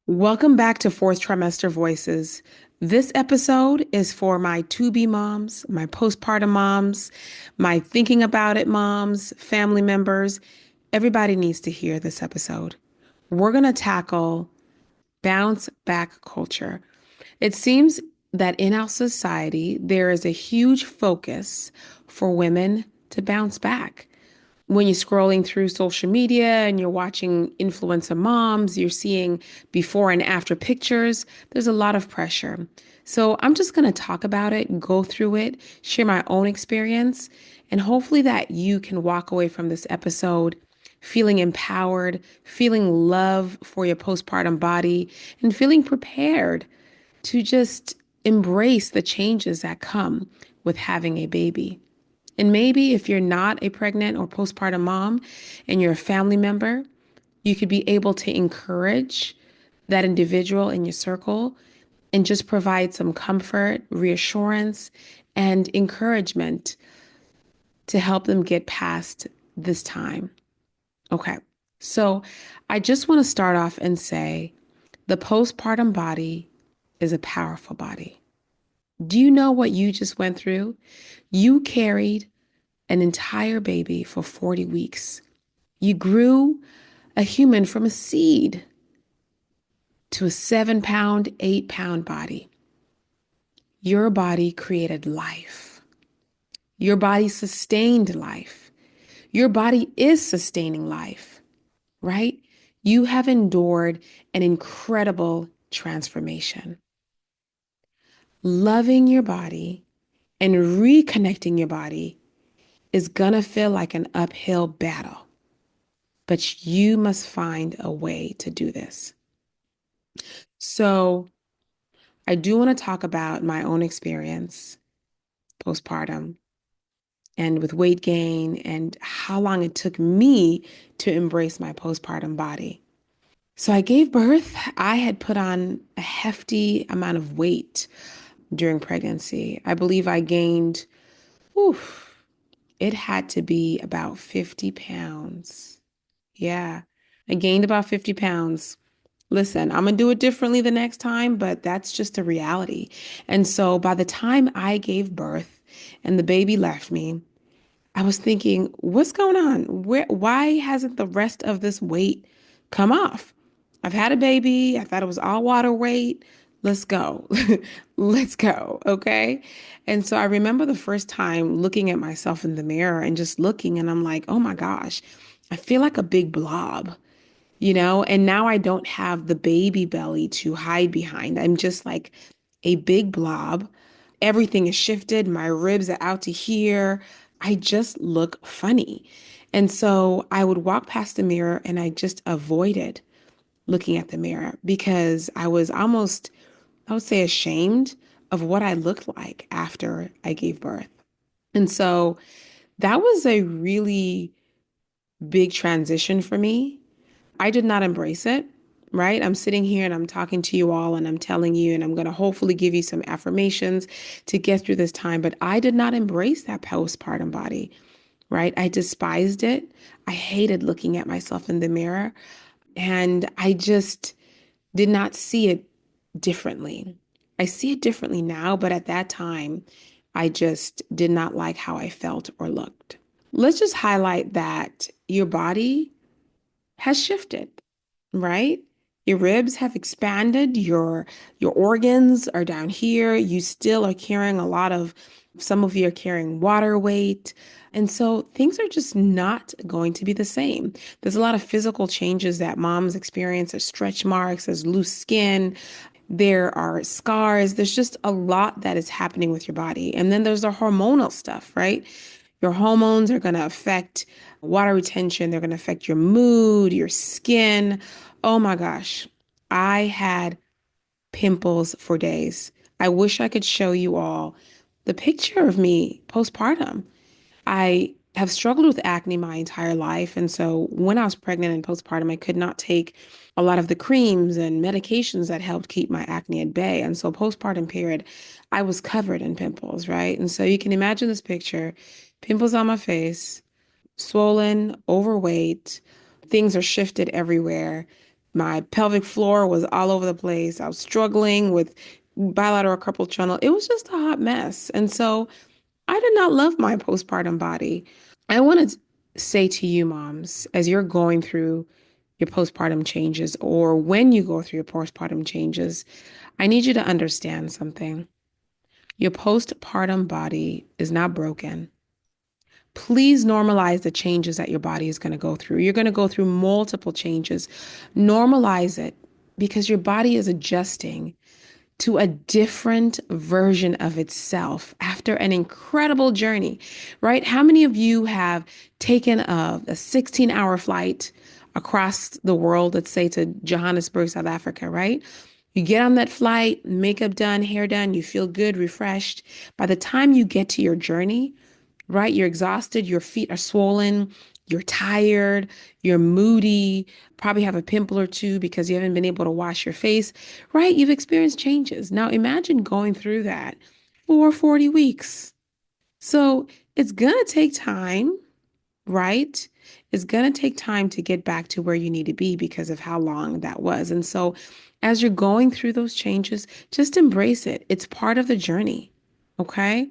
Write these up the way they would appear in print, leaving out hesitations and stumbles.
Welcome back to Fourth Trimester Voices. This episode is for my to-be moms, my postpartum moms, my thinking about it moms, family members. Everybody needs to hear this episode. We're going to tackle bounce back culture. It seems that in our society, there is a huge focus for women to bounce back. When you're scrolling through social media and you're watching influencer moms, you're seeing before and after pictures, there's a lot of pressure. So I'm just going to talk about it, go through it, share my own experience, and hopefully that you can walk away from this episode feeling empowered, feeling love for your postpartum body, and feeling prepared to just embrace the changes that come with having a baby. And maybe if you're not a pregnant or postpartum mom and you're a family member, you could be able to encourage that individual in your circle and just provide some comfort, reassurance, and encouragement to help them get past this time. Okay. So I just want to start off and say the postpartum body is a powerful body. Do you know what you just went through? You carried an entire baby for 40 weeks. You grew a human from a seed to a 7 pound, 8 pound body. Your body created life. Your body sustained life. Your body is sustaining life, right? You have endured an incredible transformation. Loving your body and reconnecting your body is gonna feel like an uphill battle, but you must find a way to do this. So, I do want to talk about my own experience postpartum and with weight gain and how long it took me to embrace my postpartum body. So, I gave birth. I had put on a hefty amount of weight during pregnancy. I believe I gained, oof, it had to be about 50 pounds. Yeah, I gained about 50 pounds. Listen, I'm gonna do it differently the next time, but that's just a reality. And so by the time I gave birth and the baby left me, I was thinking, what's going on? Why hasn't the rest of this weight come off? I've had a baby. I thought it was all water weight. Let's go. Let's go. Okay. And so I remember the first time looking at myself in the mirror and just looking, and I'm like, oh my gosh, I feel like a big blob, and now I don't have the baby belly to hide behind. I'm just like a big blob. Everything is shifted. My ribs are out to here. I just look funny. And so I would walk past the mirror and I just avoided looking at the mirror because I was almost, I would say, ashamed of what I looked like after I gave birth. And so that was a really big transition for me. I did not embrace it, right? I'm sitting here and I'm talking to you all and I'm telling you, and I'm going to hopefully give you some affirmations to get through this time. But I did not embrace that postpartum body, right? I despised it. I hated looking at myself in the mirror. And I just did not see it differently. I see it differently now, but at that time, I just did not like how I felt or looked. Let's just highlight that your body has shifted, right? Your ribs have expanded, your organs are down here. You still are carrying a lot of, some of you are carrying water weight. And so things are just not going to be the same. There's a lot of physical changes that moms experience. There's stretch marks, there's loose skin, there are scars. There's just a lot that is happening with your body. And then there's the hormonal stuff, right? Your hormones are going to affect water retention. They're going to affect your mood, your skin. Oh my gosh. I had pimples for days. I wish I could show you all the picture of me postpartum. I have struggled with acne my entire life. And so when I was pregnant and postpartum, I could not take a lot of the creams and medications that helped keep my acne at bay. And so postpartum period, I was covered in pimples, right? And so you can imagine this picture, pimples on my face, swollen, overweight, things are shifted everywhere. My pelvic floor was all over the place. I was struggling with bilateral carpal tunnel. It was just a hot mess. And so I did not love my postpartum body. I want to say to you, moms, as you're going through your postpartum changes, or when you go through your postpartum changes, I need you to understand something. Your postpartum body is not broken. Please normalize the changes that your body is going to go through. You're going to go through multiple changes. Normalize it because your body is adjusting to a different version of itself after an incredible journey, right? How many of you have taken a 16-hour flight across the world, let's say to Johannesburg, South Africa, right? You get on that flight, makeup done, hair done, you feel good, refreshed. By the time you get to your journey, right? You're exhausted, your feet are swollen, you're tired, you're moody, probably have a pimple or two because you haven't been able to wash your face, right? You've experienced changes. Now imagine going through that for 40 weeks. So it's going to take time, right? It's going to take time to get back to where you need to be because of how long that was. And so as you're going through those changes, just embrace it. It's part of the journey. Okay.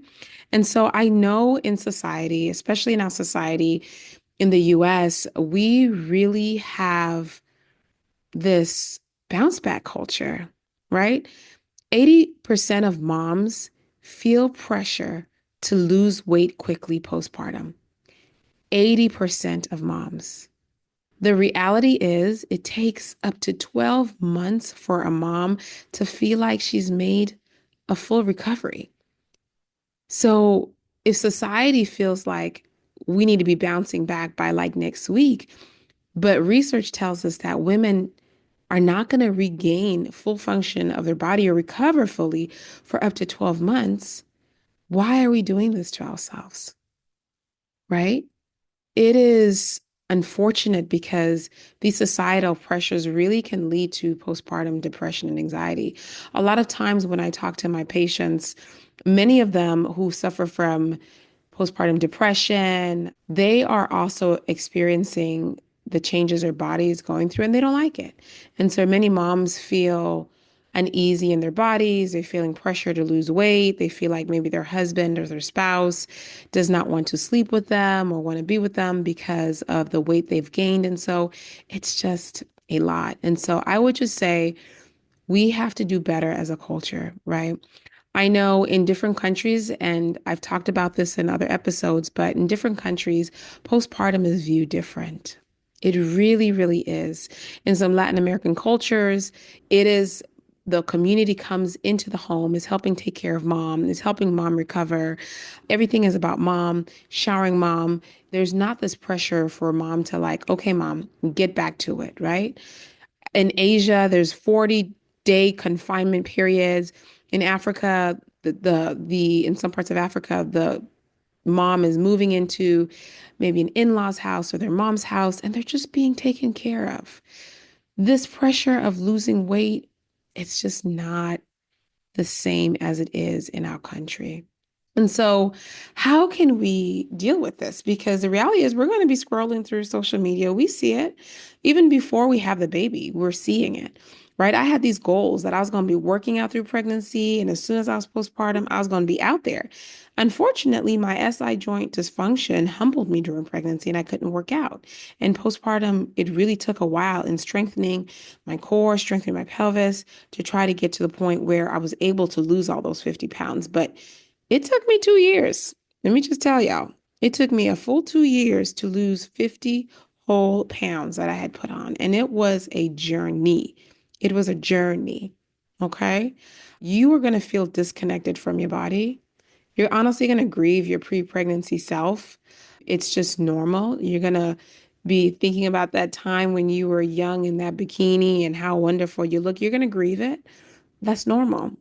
And so I know in society, especially in our society in the US, we really have this bounce back culture, right? 80% of moms feel pressure to lose weight quickly postpartum. 80% of moms. The reality is, it takes up to 12 months for a mom to feel like she's made a full recovery. So if society feels like we need to be bouncing back by like next week, but research tells us that women are not going to regain full function of their body or recover fully for up to 12 months, why are we doing this to ourselves? Right? It is unfortunate because these societal pressures really can lead to postpartum depression and anxiety. A lot of times when I talk to my patients, many of them who suffer from postpartum depression, they are also experiencing the changes their body is going through and they don't like it. And so many moms feel uneasy in their bodies. They're feeling pressure to lose weight. They feel like maybe their husband or their spouse does not want to sleep with them or want to be with them because of the weight they've gained. And so it's just a lot. And so I would just say we have to do better as a culture, right? I know in different countries, and I've talked about this in other episodes, but in different countries, postpartum is viewed different. It really, really is. In some Latin American cultures, it is the community comes into the home, is helping take care of mom, is helping mom recover. Everything is about mom, showering mom. There's not this pressure for mom to like, okay, mom, get back to it, right? In Asia, there's 40-day confinement periods. In Africa, the in some parts of Africa, the mom is moving into maybe an in-laws house or their mom's house, and they're just being taken care of. This pressure of losing weight, it's just not the same as it is in our country. And so, how can we deal with this? Because the reality is, we're going to be scrolling through social media. We see it even before we have the baby, we're seeing it, right? I had these goals that I was going to be working out through pregnancy. And as soon as I was postpartum, I was going to be out there. Unfortunately, my SI joint dysfunction humbled me during pregnancy and I couldn't work out. And postpartum, it really took a while in strengthening my core, strengthening my pelvis to try to get to the point where I was able to lose all those 50 pounds. But it took me 2 years. Let me just tell y'all, it took me a full 2 years to lose 50 whole pounds that I had put on. And it was a journey. It was a journey. Okay. You are going to feel disconnected from your body. You're honestly going to grieve your pre-pregnancy self. It's just normal. You're going to be thinking about that time when you were young in that bikini and how wonderful you look. You're going to grieve it. That's normal.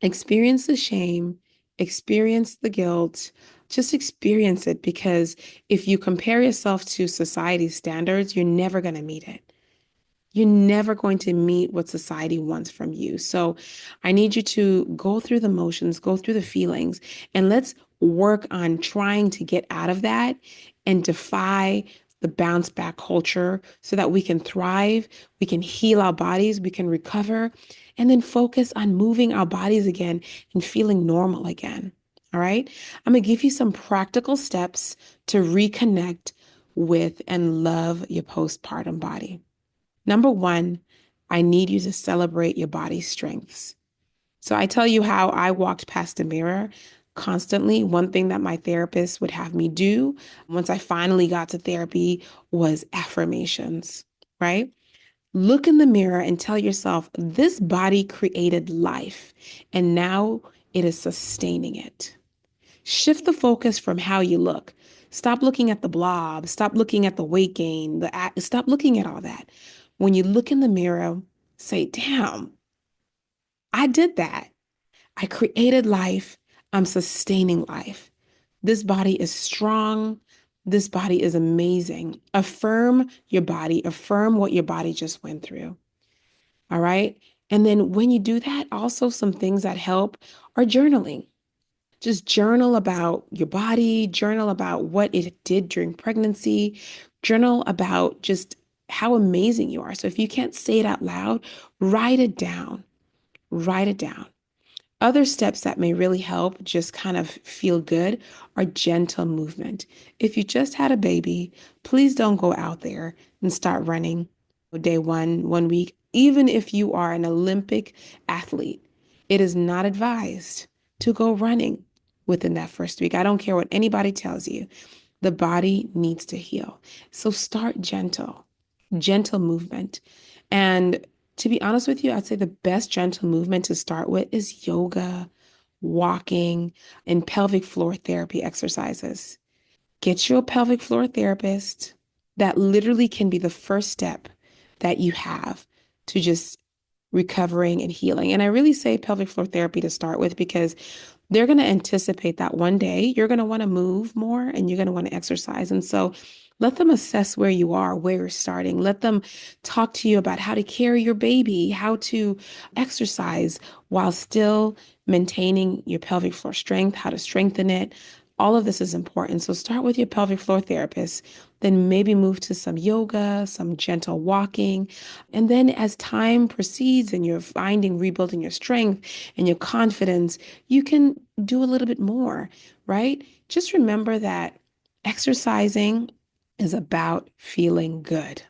Experience the shame, experience the guilt, just experience it because if you compare yourself to society's standards, you're never going to meet it. You're never going to meet what society wants from you. So I need you to go through the motions, go through the feelings, and let's work on trying to get out of that and defy the bounce back culture so that we can thrive, we can heal our bodies, we can recover, and then focus on moving our bodies again and feeling normal again. All right. I'm going to give you some practical steps to reconnect with and love your postpartum body. Number one, I need you to celebrate your body's strengths. So I tell you how I walked past a mirror constantly. One thing that my therapist would have me do once I finally got to therapy was affirmations, right? Look in the mirror and tell yourself, this body created life, and now it is sustaining it. Shift the focus from how you look. Stop looking at the blob. Stop looking at the weight gain. Stop looking at all that. When you look in the mirror, say, damn, I did that. I created life. I'm sustaining life. This body is strong. This body is amazing. Affirm your body. Affirm what your body just went through. All right. And then when you do that, also some things that help are journaling. Just journal about your body, journal about what it did during pregnancy, journal about just how amazing you are. So if you can't say it out loud, write it down. Write it down. Other steps that may really help just kind of feel good are gentle movement. If you just had a baby, please don't go out there and start running day one week. Even if you are an Olympic athlete, it is not advised to go running within that first week. I don't care what anybody tells you. The body needs to heal. So start gentle, gentle movement. And to be honest with you, I'd say the best gentle movement to start with is yoga, walking, and pelvic floor therapy exercises. Get you a pelvic floor therapist. That literally can be the first step that you have to just recovering and healing. And I really say pelvic floor therapy to start with because they're going to anticipate that one day you're going to want to move more and you're going to want to exercise. And so let them assess where you are, where you're starting. Let them talk to you about how to carry your baby, how to exercise while still maintaining your pelvic floor strength, how to strengthen it. All of this is important. So start with your pelvic floor therapist, then maybe move to some yoga, some gentle walking. And then as time proceeds and you're finding, rebuilding your strength and your confidence, you can do a little bit more, right? Just remember that exercising is about feeling good.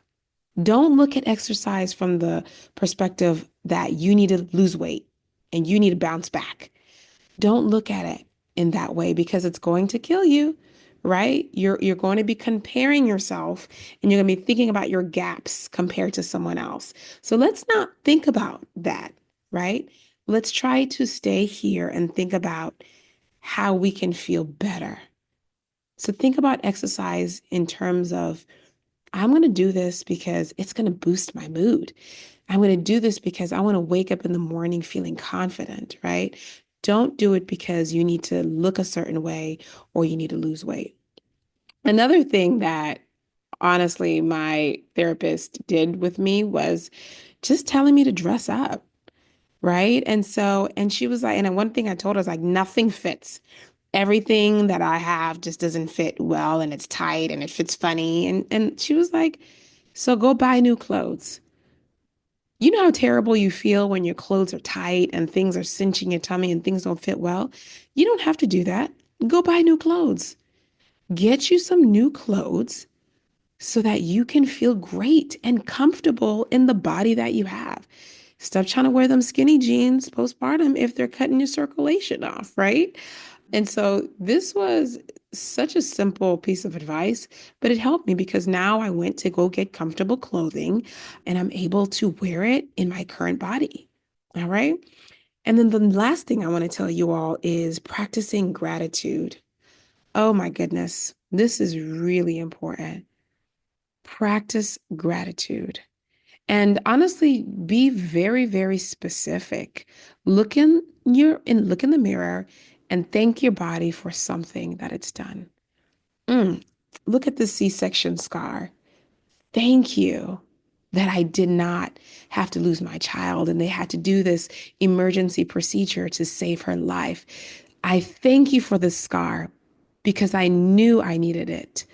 Don't look at exercise from the perspective that you need to lose weight and you need to bounce back. Don't look at it in that way because it's going to kill you, right? You're going to be comparing yourself and you're going to be thinking about your gaps compared to someone else. So let's not think about that, right? Let's try to stay here and think about how we can feel better. So think about exercise in terms of I'm going to do this because it's going to boost my mood. I'm going to do this because I want to wake up in the morning feeling confident, right? Don't do it because you need to look a certain way or you need to lose weight. Another thing that honestly my therapist did with me was just telling me to dress up, right? And she was like, and one thing I told her is like, nothing fits. Everything that I have just doesn't fit well and it's tight and it fits funny. And she was like, so go buy new clothes. You know how terrible you feel when your clothes are tight and things are cinching your tummy and things don't fit well? You don't have to do that. Go buy new clothes. Get you some new clothes so that you can feel great and comfortable in the body that you have. Stop trying to wear them skinny jeans postpartum if they're cutting your circulation off, right? And so this was such a simple piece of advice, but it helped me because now I went to go get comfortable clothing and I'm able to wear it in my current body. All right. And then the last thing I want to tell you all is practicing gratitude. Oh my goodness. This is really important. Practice gratitude. And honestly, be very, very specific. Look in the mirror and thank your body for something that it's done. Mm, look at the C-section scar. Thank you that I did not have to lose my child and they had to do this emergency procedure to save her life. I thank you for the scar because I knew I needed it.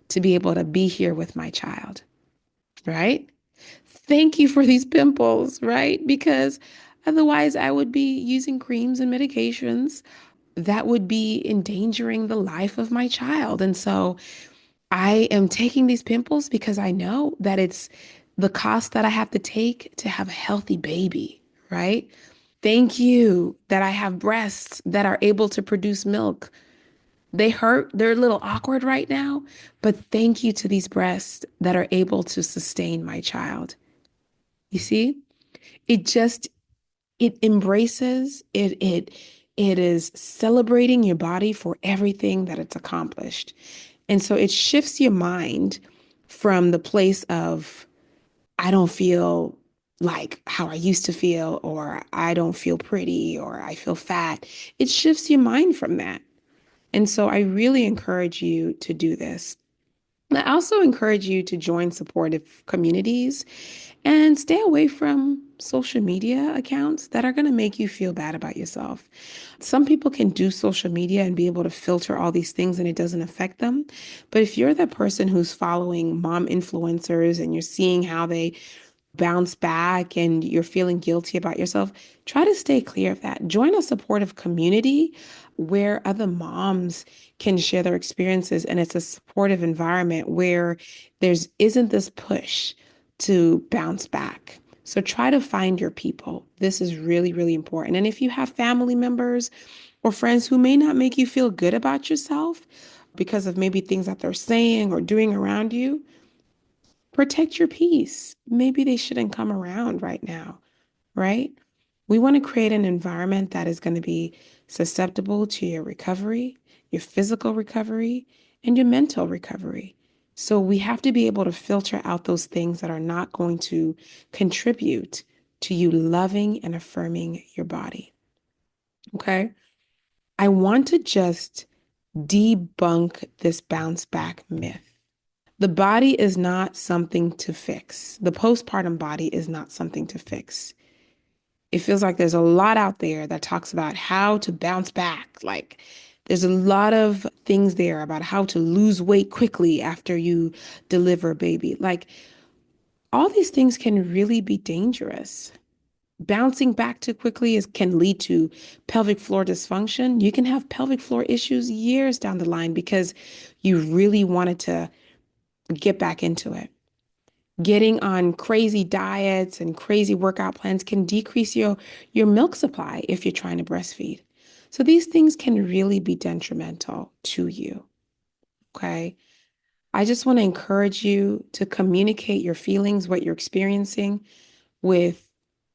to be able to be here with my child, right? Thank you for these pimples, right? Because otherwise, I would be using creams and medications that would be endangering the life of my child. And so I am taking these pimples because I know that it's the cost that I have to take to have a healthy baby, right? Thank you that I have breasts that are able to produce milk. They hurt, they're a little awkward right now, but thank you to these breasts that are able to sustain my child. You see? It just it embraces it is celebrating your body for everything that it's accomplished. And so it shifts your mind from the place of I don't feel like how I used to feel, or I don't feel pretty, or I feel fat. It shifts your mind from that. And so I really encourage you to do this. I also encourage you to join supportive communities and stay away from social media accounts that are going to make you feel bad about yourself. Some people can do social media and be able to filter all these things and it doesn't affect them. But if you're that person who's following mom influencers and you're seeing how they bounce back and you're feeling guilty about yourself, try to stay clear of that. Join a supportive community where other moms can share their experiences and it's a supportive environment where there's isn't this push to bounce back. So try to find your people. This is really, really important. And if you have family members or friends who may not make you feel good about yourself because of maybe things that they're saying or doing around you, protect your peace. Maybe they shouldn't come around right now, right? We want to create an environment that is going to be susceptible to your recovery, your physical recovery, and your mental recovery. So we have to be able to filter out those things that are not going to contribute to you loving and affirming your body. Okay. I want to just debunk this bounce back myth. The body is not something to fix. The postpartum body is not something to fix. It feels like there's a lot out there that talks about how to bounce back. Like there's a lot of things there about how to lose weight quickly after you deliver a baby. Like all these things can really be dangerous. Bouncing back too quickly can lead to pelvic floor dysfunction. You can have pelvic floor issues years down the line because you really wanted to get back into it. Getting on crazy diets and crazy workout plans can decrease your milk supply if you're trying to breastfeed. So these things can really be detrimental to you. Okay. I just want to encourage you to communicate your feelings, what you're experiencing with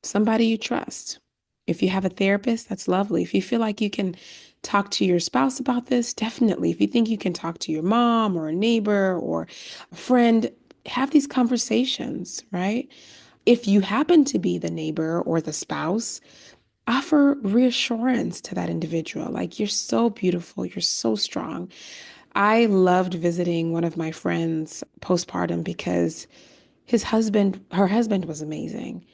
somebody you trust. If you have a therapist, that's lovely. If you feel like you can talk to your spouse about this, definitely. If you think you can talk to your mom or a neighbor or a friend, have these conversations, right? If you happen to be the neighbor or the spouse, offer reassurance to that individual. Like, you're so beautiful, you're so strong. I loved visiting one of my friends postpartum because her husband was amazing.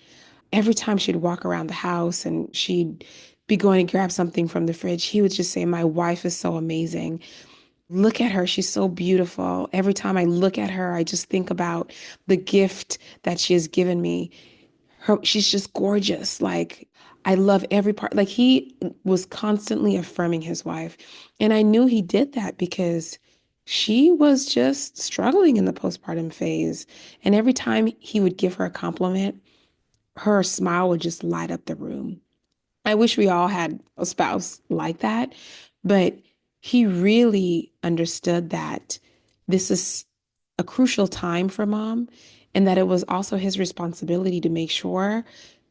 Every time she'd walk around the house and she'd be going to grab something from the fridge, he would just say, "My wife is so amazing. Look at her. She's so beautiful. Every time I look at her, I just think about the gift that she has given me. She's just gorgeous. Like, I love every part." Like, he was constantly affirming his wife. And I knew he did that because she was just struggling in the postpartum phase. And every time he would give her a compliment, her smile would just light up the room. I wish we all had a spouse like that, but he really understood that this is a crucial time for mom and that it was also his responsibility to make sure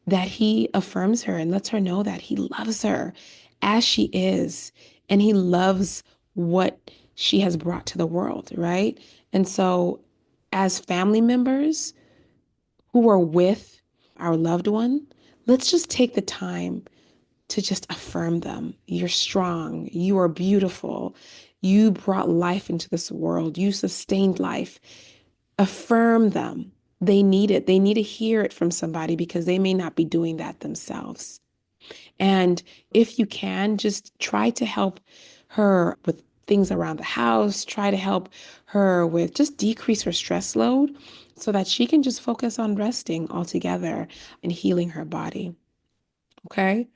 that he affirms her and lets her know that he loves her as she is and he loves what she has brought to the world, right? And so, as family members who are with our loved one, let's just take the time to just affirm them. You're strong. You are beautiful. You brought life into this world. You sustained life. Affirm them. They need it. They need to hear it from somebody because they may not be doing that themselves. And if you can, just try to help her with things around the house, try to help her with just decrease her stress load so that she can just focus on resting altogether and healing her body. Okay?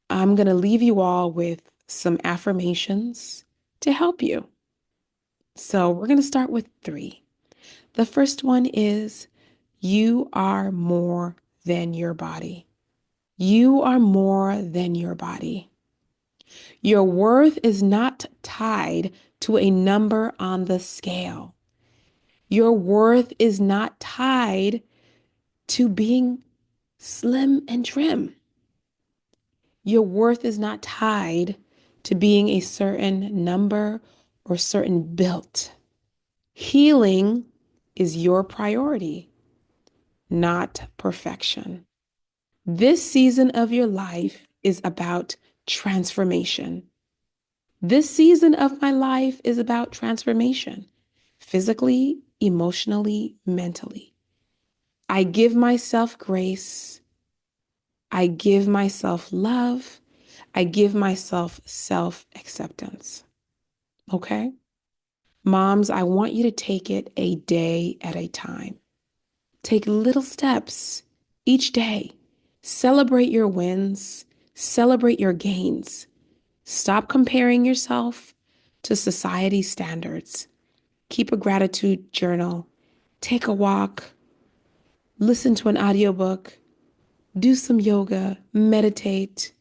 I'm going to leave you all with some affirmations to help you. So we're going to start with 3. The first one is, you are more than your body. You are more than your body. Your worth is not tied to a number on the scale. Your worth is not tied to being slim and trim. Your worth is not tied to being a certain number or certain built. Healing is your priority, not perfection. This season of your life is about transformation. This season of my life is about transformation, physically, emotionally, mentally. I give myself grace. I give myself love. I give myself self-acceptance. Okay? Moms, I want you to take it a day at a time. Take little steps each day. Celebrate your wins. Celebrate your gains. Stop comparing yourself to society standards. Keep a gratitude journal. Take a walk. Listen to an audiobook. Do some yoga. Meditate.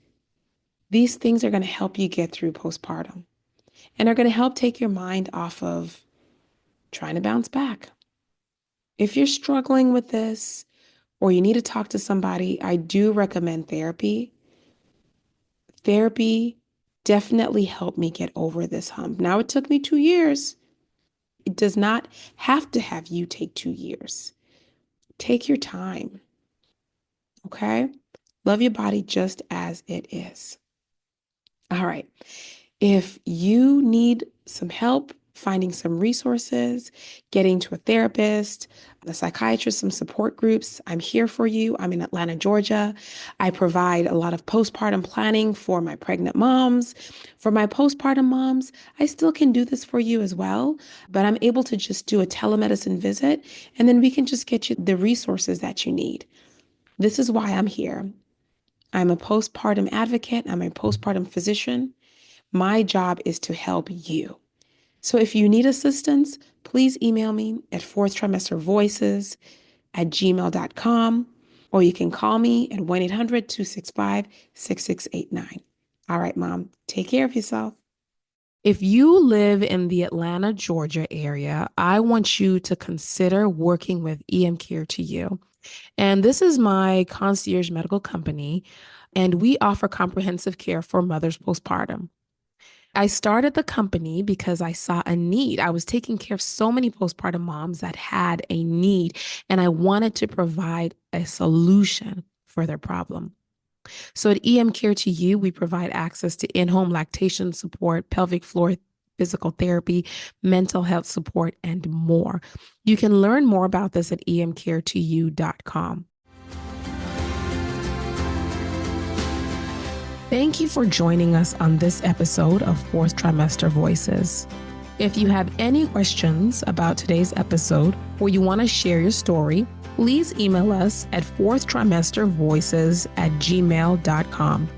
These things are going to help you get through postpartum and are going to help take your mind off of trying to bounce back. If you're struggling with this or you need to talk to somebody, I do recommend therapy. Therapy definitely helped me get over this hump. Now, it took me 2 years. It does not have to have you take 2 years. Take your time. Okay? Love your body just as it is. All right. If you need some help finding some resources, getting to a therapist, a psychiatrist, some support groups, I'm here for you. I'm in Atlanta, Georgia. I provide a lot of postpartum planning for my pregnant moms. For my postpartum moms, I still can do this for you as well, but I'm able to just do a telemedicine visit, and then we can just get you the resources that you need. This is why I'm here. I'm a postpartum advocate. I'm a postpartum physician. My job is to help you. So if you need assistance, please email me at fourthtrimestervoices@gmail.com, or you can call me at 1-800-265-6689. All right, Mom, take care of yourself. If you live in the Atlanta, Georgia area, I want you to consider working with EM Care to You. And this is my concierge medical company, and we offer comprehensive care for mothers postpartum. I started the company because I saw a need. I was taking care of so many postpartum moms that had a need, and I wanted to provide a solution for their problem. So at EM Care to You, we provide access to in-home lactation support, pelvic floor physical therapy, mental health support, and more. You can learn more about this at emcaretouYou.com. Thank you for joining us on this episode of Fourth Trimester Voices. If you have any questions about today's episode or you want to share your story, please email us at fourthtrimestervoices@gmail.com.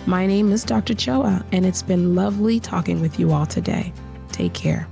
My name is Dr. Choa, and it's been lovely talking with you all today. Take care.